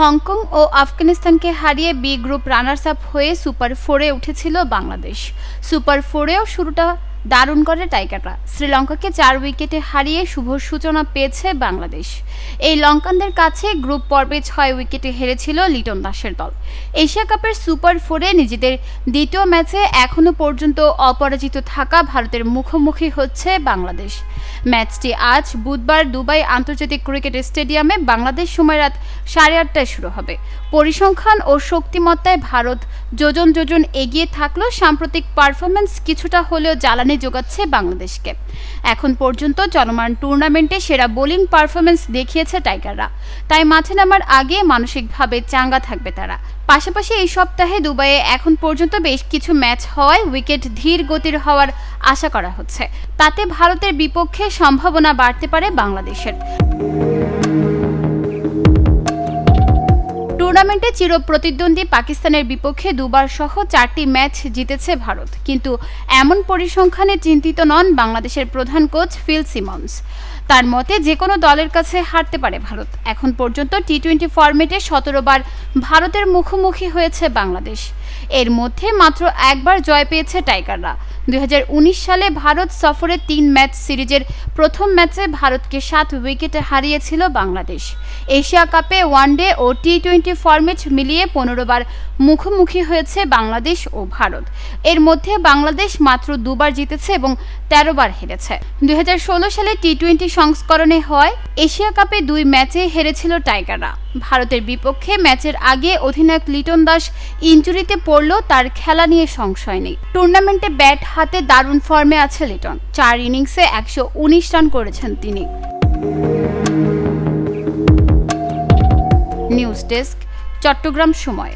Hong Kong ও আফগানিস্তানকে হারিয়ে B group runners up হয়ে সুপার 4-এ উঠেছিল বাংলাদেশ। সুপার 4-এও শুরুটা দারুণ করে টাইগাররা। শ্রীলঙ্কাকে 4 উইকেটে হারিয়ে শুভ সূচনা পেয়েছে বাংলাদেশ। এই লঙ্কানদের কাছে গ্রুপ পর্বে 6 উইকেটে হেরেছিল লিটন দাসের দল। এশিয়া কাপের সুপার 4-এ নিজেদের দ্বিতীয় ম্যাচে এখনও পর্যন্ত অপরাজিত থাকা ভারতের মুখোমুখি হচ্ছে বাংলাদেশ। ম্যাচটি আজ বুধবার দুবাই আন্তর্জাতিক ক্রিকেট স্টেডিয়ামে বাংলাদেশ সময় রাত 8:30টায় শুরু হবে। পরিসংখ্যান ও শক্তিমত্তায় ভারত যোজন যোজন এগিয়ে থাকলেও সাম্প্রতিক পারফরম্যান্স কিছুটা হলেও জ্বালানি যোগাচ্ছে বাংলাদেশকে। এখন পর্যন্ত চলমান টুর্নামেন্টে সেরা বোলিং পারফরম্যান্স দেখিয়েছে টাইগাররা, তাই মাঠে নামার আগে মানসিকভাবে চাঙ্গা থাকবে তারা। পাশাপাশি এই সপ্তাহে দুবাইয়ে এখন পর্যন্ত বেশ কিছু ম্যাচ হওয়ায় উইকেট ধীর গতির হওয়ার আশা করা হচ্ছে। তাতে ভারতের বিপক্ষে সম্ভাবনা বাড়তে পারে বাংলাদেশের। টুর্নামেন্টে চিরপ্রতিদ্বন্দ্বী পাকিস্তানের বিপক্ষে দুবার সহ 4টি ম্যাচ জিতেছে ভারত, কিন্তু এমন পরিসংখ্যানে চিন্তিত নন বাংলাদেশের প্রধান কোচ ফিল সিমন্স। তার মতে যে কোনো দলের কাছে হারতে পারে ভারত। এখন পর্যন্ত টি-20 ফরম্যাটে 17 বার ভারতের মুখোমুখি হয়েছে বাংলাদেশ। এর মধ্যে মাত্র একবার জয় পেয়েছে টাইগাররা। 2019 সালে ভারত সফরে 3 ম্যাচ সিরিজের প্রথম ম্যাচে ভারতকে 7 উইকেটে হারিয়েছিল বাংলাদেশ। এশিয়া কাপে ওয়ানডে ও টি-20 ফরম্যাট মিলিয়ে 15 বার মুখোমুখি হয়েছে বাংলাদেশ ও ভারত। এর মধ্যে বাংলাদেশ মাত্র 2 বার জিতেছে এবং 13 বার হেরেছে। 2016 সালে টি-20 সংস্করণে হয় এশিয়া কাপে 2 ম্যাচে হেরেছিল টাইগাররা। ভারতের বিপক্ষে ম্যাচের আগে অধিনায়ক লিটন দাস ইনজুরিতে পড়লেও তার খেলা নিয়ে সংশয় নেই। টুর্নামেন্টে ব্যাট হাতে দারুণ ফর্মে আছে লিটন। 4 ইনিংসে 119 রান করেছেন তিনি। নিউজ ডেস্ক, চট্টগ্রাম সময়।